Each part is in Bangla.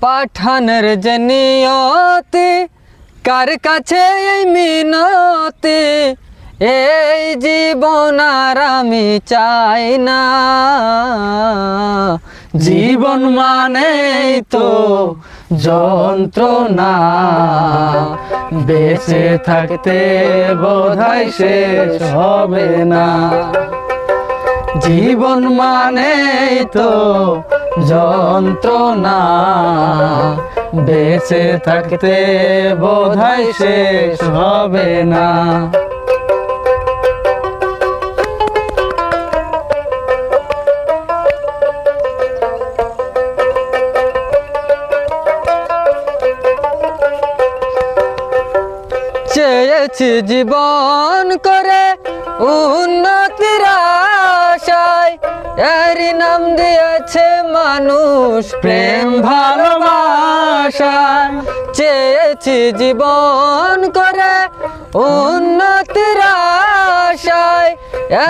পাঠানের যে নিয়তি কার কাছে এই মিনতি, এই জীবন আর আমি চাই না। জীবন মানেই তো যন্ত্রণা, বেঁচে থাকতে বোধহয় শেষ হবে না। জীবন মানেই তো যন্ত্রণা, বেঁচে থাকতে বোধহয় শেষ হবে না। চেয়েছি জীবন করে উন্নতির আশায়, এরই নাম দিয়েছে মানুষ প্রেম ভালোবাসা। চেয়েছি জীবন করে উন্নতির আশায়,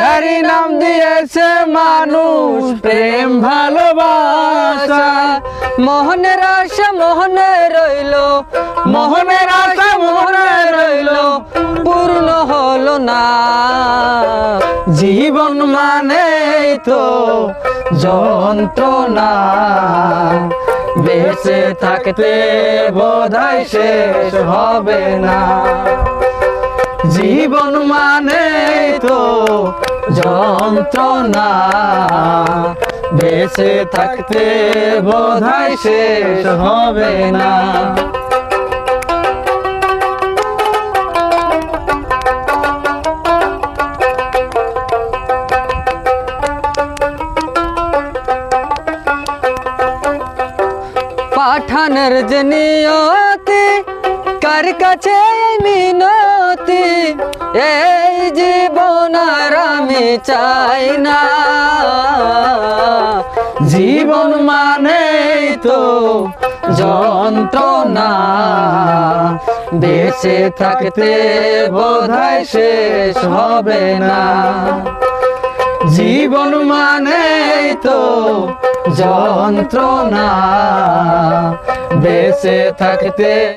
এরই নাম দিয়েছে মানুষ প্রেম ভালোবাসা। মোহনের আশা মোহনে রইল, মোহনের আশা মোহনে রইল, পূর্ণ হলো না। জীবন মানেই তো যন্ত্রণা, বেঁচে থাকতে বোধহয় শেষ হবে না। জীবন মানেই তো যন্ত্রণা, বেঁচে থাকতে বোধহয় শেষ হবে না। পাঠানের যে নিয়তি কার কাছে মিনতি, এই জীবন আর আমি চাই না। জীবন মানেই তো যন্ত্রণা, বেঁচে থাকতে বোধহয় শেষ হবে না। জীবন মানেই তো যন্ত্রণা, বেঁচে থাকতে